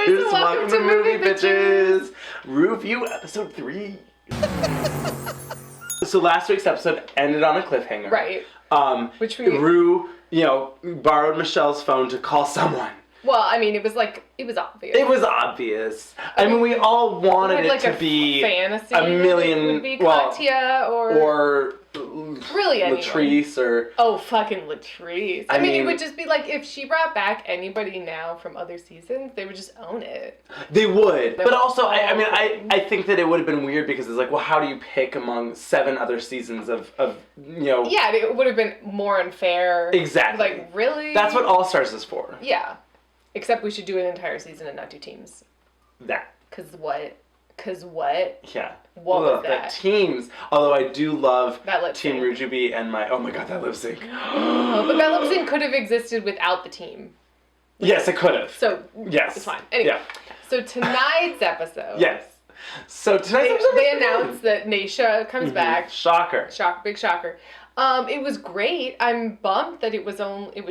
and welcome to Movie Bitches! RuView episode 3. So last week's episode ended on a cliffhanger. Right. Ru, borrowed Michelle's phone to call someone. Well, I mean, it was obvious. It was obvious. I mean, we all wanted it to be fantasy. A million. It would be Katya or really anyone. Latrice or. Oh, fucking Latrice. I mean, it would just be like if she brought back anybody now from other seasons, they would just own it. They would. But also, I think that it would have been weird because it's like, well, how do you pick among 7 other seasons of Yeah, it would have been more unfair. Exactly. Like, really? That's what All Stars is for. Yeah. Except we should do an entire season and not do teams. That. Cause what? Yeah. What was that? Teams. Although I do love that Team Rujubi and oh my god, that lip sync. But that lip sync could have existed without the team. Yes, it could have. So, yes. It's fine. Anyway, So tonight's episode. Yes. So tonight's episode. They announced that Naisha comes back. Shocker. Big shocker. It was great. I'm bummed that it was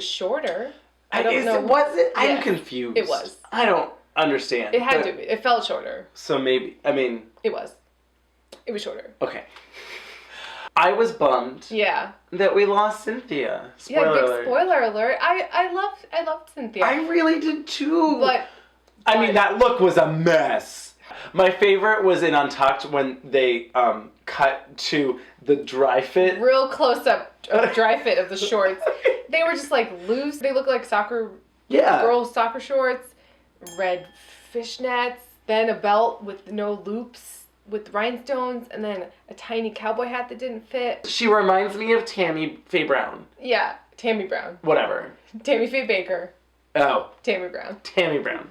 shorter. I don't know. Was it? I'm confused. It was. I don't understand. It had to be. It felt shorter. So maybe, It was. It was shorter. Okay. I was bummed. Yeah. That we lost Cynthia. Spoiler alert. Spoiler alert. I loved Cynthia. I really did too. But I mean, that look was a mess. My favorite was in Untucked when they cut to the dry fit. Real close up dry fit of the shorts. They were just like loose. They looked like girls' soccer shorts, red fishnets, then a belt with no loops with rhinestones, and then a tiny cowboy hat that didn't fit. She reminds me of Tammy Faye Brown. Yeah, Tammy Brown. Whatever. Tammy Faye Baker. Oh. Tammy Brown. Tammy Brown.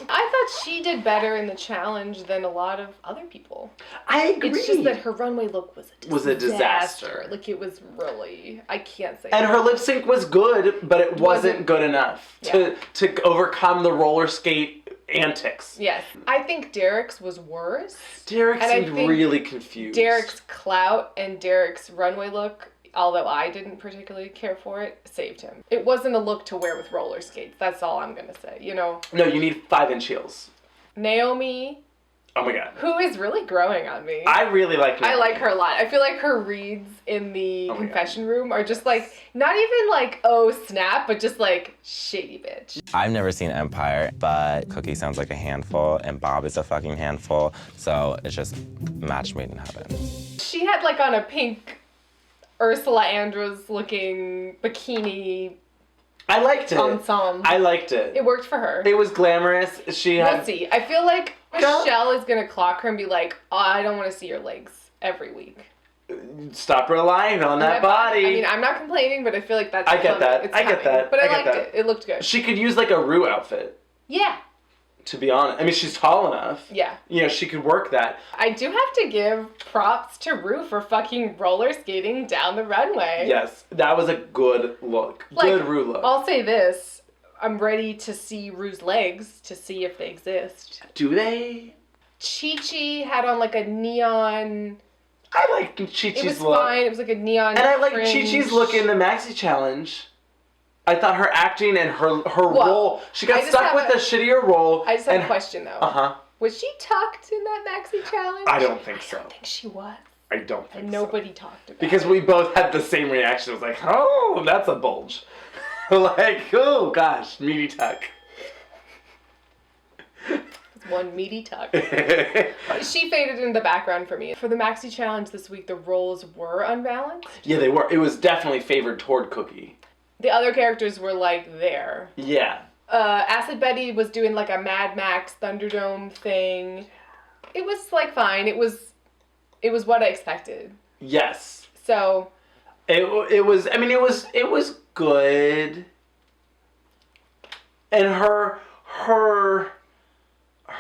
I thought she did better in the challenge than a lot of other people. I agree. It's just that her runway look was a disaster. Like, it was really, I can't say. And her lip sync was good, but it wasn't good enough to overcome the roller skate antics. Yes. I think Derek's was worse. Derek seemed really confused. Derek's clout and Derek's runway look, although I didn't particularly care for it, saved him. It wasn't a look to wear with roller skates. That's all I'm going to say, No, you need 5-inch heels. Naomi. Oh my god. Who is really growing on me. I really like Naomi. I like her a lot. I feel like her reads in the confession room are just like, not even like, oh snap, but just like, shady bitch. I've never seen Empire, but Cookie sounds like a handful and Bob is a fucking handful. So it's just match made in heaven. She had like on a pink Ursula Andress looking bikini. I liked it. Ensemble. I liked it. It worked for her. It was glamorous. We'll see. I feel like Michelle is going to clock her and be like, oh, I don't want to see your legs every week. Stop relying on that body. I mean, I'm not complaining, but I feel like that's I get that. It's I get that. But I liked it. It looked good. She could use like a Ru outfit. Yeah. To be honest. I mean, she's tall enough. Yeah. She could work that. I do have to give props to Ru for fucking roller skating down the runway. Yes. That was a good look. Good Ru look. I'll say this. I'm ready to see Ru's legs to see if they exist. Do they? Chi-Chi had on like a neon... I like Chi-Chi's look. It was fine. It was like a neon And I like fringe. Chi-Chi's look in the Maxi Challenge. I thought her acting and her role... She got stuck with a shittier role. I just have a question, though. Uh-huh. Was she tucked in that Maxi Challenge? I don't think so. I don't think she was. I don't think so. And nobody talked about it. Because we both had the same reaction. It was like, oh, that's a bulge. Like, oh, gosh, meaty tuck. One meaty tuck. She faded in the background for me. For the Maxi Challenge this week, the roles were unbalanced. Yeah, they were. It was definitely favored toward Cookie. The other characters were like there. Yeah. Acid Betty was doing like a Mad Max Thunderdome thing. It was like fine. It was what I expected. Yes. So. It was. I mean, it was good. And her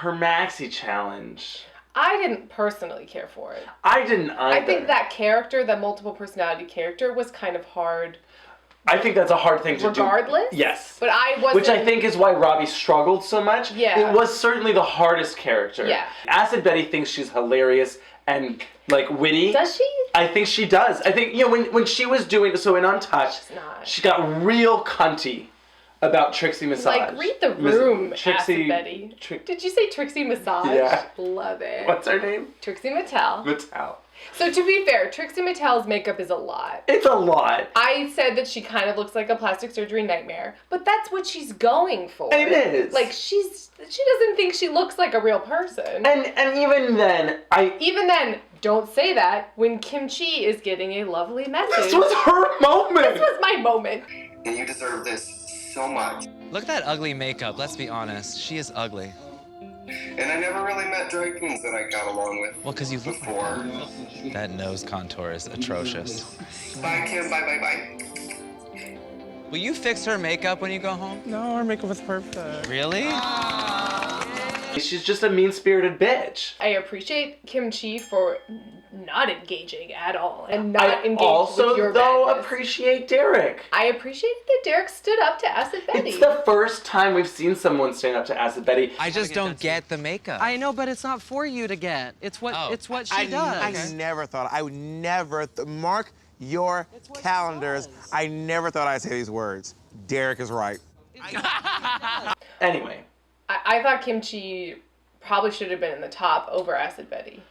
Maxi Challenge. I didn't personally care for it. I didn't either. I think that character, that multiple personality character, was kind of hard. I think that's a hard thing to do. Regardless? Yes. But I wasn't... Which I think is why Robbie struggled so much. Yeah. It was certainly the hardest character. Yeah. Acid Betty thinks she's hilarious and, like, witty. Does she? I think she does. I think, when she was doing... So in Untouched, She's not. she got real cunty about Trixie Massage. Like, read the room, Trixie... Acid Betty. Did you say Trixie Massage? Yeah. Love it. What's her name? Trixie Mattel. Mattel. So to be fair, Trixie Mattel's makeup is a lot. It's a lot. I said that she kind of looks like a plastic surgery nightmare, but that's what she's going for. It is. Like, she doesn't think she looks like a real person. And even then, don't say that when Kim Chi is getting a lovely message. This was her moment. This was my moment. And you deserve this so much. Look at that ugly makeup, let's be honest. She is ugly. And I never really met drag queens that I got along with. Well, because you look before. like that nose contour is atrocious. Bye, Kim. Bye, bye, bye. Will you fix her makeup when you go home? No, her makeup was perfect. Really? She's just a mean-spirited bitch. I appreciate Kim Chi for not engaging at all and not engaging also, with your though, madness. appreciate Derek. I appreciate that Derek stood up to Acid Betty. It's the first time we've seen someone stand up to Acid Betty. I just don't get the makeup. I know, but it's not for you to get. It's what she does. I never thought, I would never, mark your calendars. I never thought I'd say these words. Derek is right. Anyway. I thought Kim Chi probably should have been in the top over Acid Betty.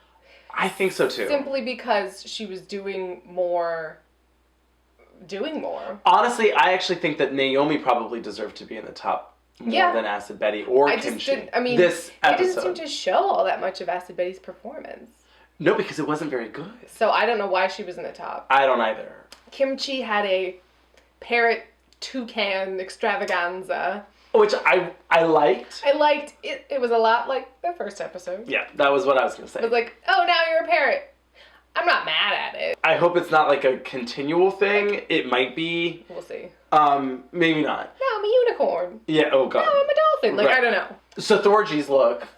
I think so too. Simply because she was doing more. Honestly, I actually think that Naomi probably deserved to be in the top more than Acid Betty or Kim Chi. This episode. it didn't seem to show all that much of Acid Betty's performance. No, because it wasn't very good. So I don't know why she was in the top. I don't either. Kim Chi had a parrot toucan extravaganza. Which I liked. I liked it. It was a lot like the first episode. Yeah, that was what I was going to say. It was like, oh, now you're a parrot. I'm not mad at it. I hope it's not like a continual thing. It might be. We'll see. Maybe not. No, I'm a unicorn. Yeah, oh god. No, I'm a dolphin. Like, Right. I don't know. So Thorgy's look.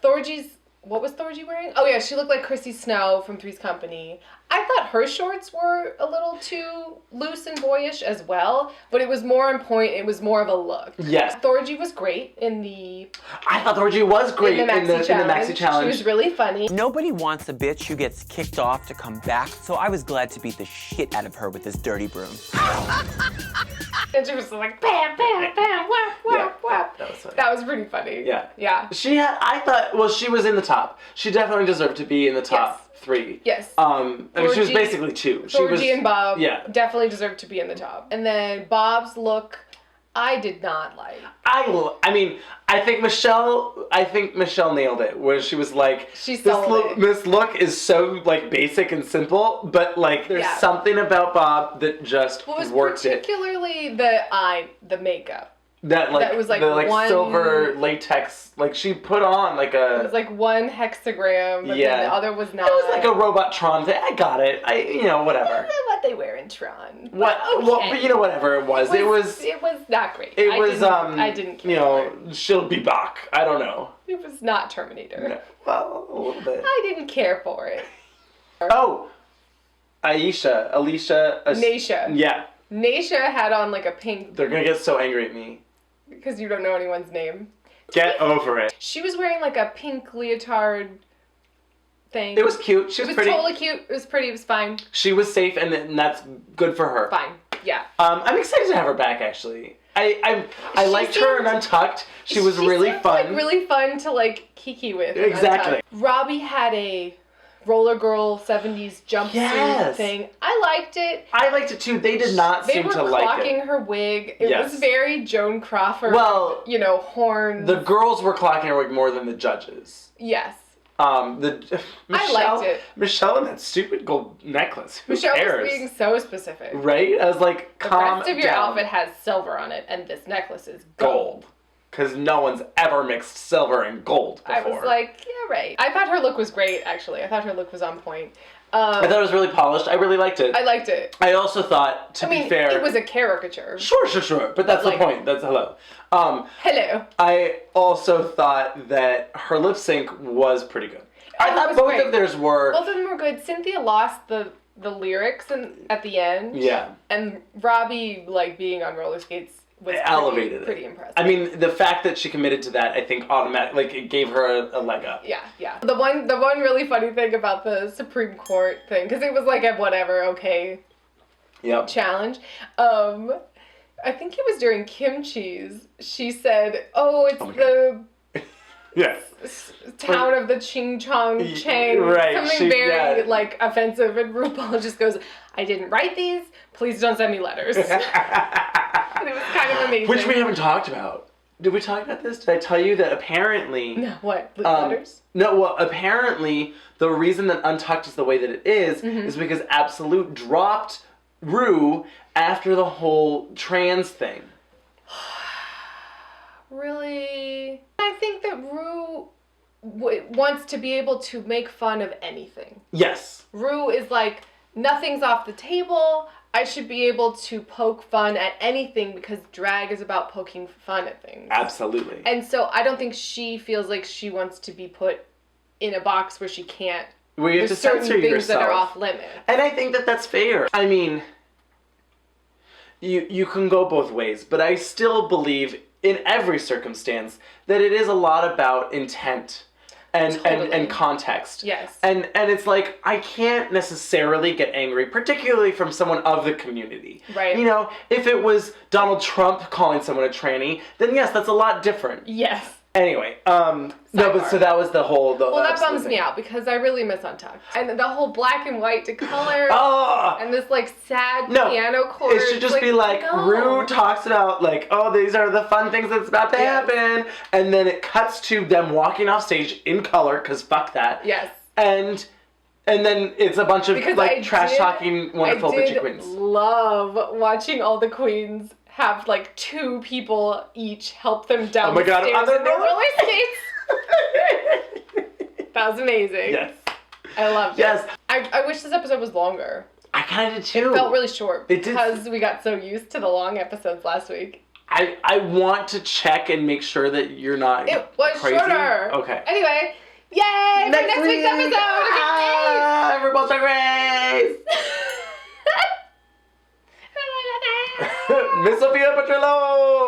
What was Thorgy wearing? Oh yeah, she looked like Chrissy Snow from Three's Company. I thought her shorts were a little too loose and boyish as well, but it was more on point. It was more of a look. Yes. Thorgy was great in the... I thought Thorgy was great in the Maxi Challenge. She was really funny. Nobody wants a bitch who gets kicked off to come back, so I was glad to beat the shit out of her with this dirty broom. And she was like, bam, bam, bam, whap, whap, whap. That was funny. That was pretty funny. Yeah. Yeah. She was in the top. She definitely deserved to be in the top 3. Yes. I mean, she was basically 2. Thorgy and Bob definitely deserved to be in the top. And then Bob's look, I did not like. I think Michelle nailed it, where she was like, this look is so like basic and simple, but like there's something about Bob that just worked it. Particularly the makeup. That was like the one silver latex, like she put on like a. It was like one hexagram, but then the other was not. It was like a Robotron thing. I got it. Whatever. I don't know what they wear in Tron. What? Okay. Well, whatever it was. It was not great. I didn't care. She'll be back. I don't know. It was not Terminator. No. Well, a little bit. I didn't care for it. Oh, Nasha. Yeah. Nasha had on like a pink. They're gonna get so angry at me. Because you don't know anyone's name. Get over it. She was wearing like a pink leotard thing. It was cute. She was pretty. It was totally cute. It was pretty. It was fine. She was safe, and that's good for her. Fine. Yeah. I'm excited to have her back. Actually, I liked her in Untucked. She was really fun. Like really fun to like kiki with. Exactly. Robbie had a roller girl 70s jumpsuit thing. I liked it. I liked it too. They did not seem to like it. They were clocking her wig. It was very Joan Crawford. Well, horns. The girls were clocking her wig more than the judges. Yes. I liked it. Michelle and that stupid gold necklace. Michelle was being so specific. Right? I was like, calm down. The rest of your outfit has silver on it, and this necklace is gold. Because no one's ever mixed silver and gold before. I was like, yeah, right. I thought her look was great, actually. I thought her look was on point. I thought it was really polished. I really liked it. I liked it. I also thought, to be fair... it was a caricature. Sure. But that's the point. That's hello. Hello. I also thought that her lip sync was pretty good. I thought both of theirs were... Both of them were good. Cynthia lost the lyrics at the end. Yeah. And Robbie, being on roller skates... was elevated pretty impressive. I mean, the fact that she committed to that, I think, it gave her a leg up. Yeah. The one really funny thing about the Supreme Court thing, because it was like a whatever, okay challenge. I think it was during Kimchi's, she said, oh, it's the town of the Ching Chong Chang. Right. Something very, like, offensive. And RuPaul just goes, I didn't write these. Please don't send me letters. And it was kind of amazing. Which we haven't talked about. Did we talk about this? Did I tell you that apparently... No, what? The letters? No, well, apparently the reason that Untucked is the way that it is because Absolute dropped Ru after the whole trans thing. Really? I think that Ru wants to be able to make fun of anything. Yes. Ru is like, nothing's off the table. I should be able to poke fun at anything because drag is about poking fun at things. Absolutely. And so I don't think she feels like she wants to be put in a box where she can't. Where you have to censor yourself. Things that are off limits. And I think that that's fair. I mean, you can go both ways, but I still believe in every circumstance that it is a lot about intent. And context. Yes. And it's like, I can't necessarily get angry, particularly from someone of the community. Right. You know, if it was Donald Trump calling someone a tranny, then yes, that's a lot different. Yes. Anyway, no, but so that was the whole... Well, that bums me out because I really miss Untucked. And the whole black and white to color and this, like, sad piano chord. It should just be like, Ru talks about, like, oh, these are the fun things that's about to happen. And then it cuts to them walking off stage in color, because fuck that. Yes. And then it's a bunch of, trash-talking wonderful bitchy queens. I love watching all the queens have, like, 2 people each help them down the stairs in their roller skates. That was amazing. Yes. I loved it. Yes. I wish this episode was longer. I kind of did too. It felt really short It did. because we got so used to the long episodes last week. I want to check and make sure that you're not It was crazy. shorter. Okay. Anyway, yay! Next week's episode! RuPaul's Drag Race! Miss Sophia Petrillo!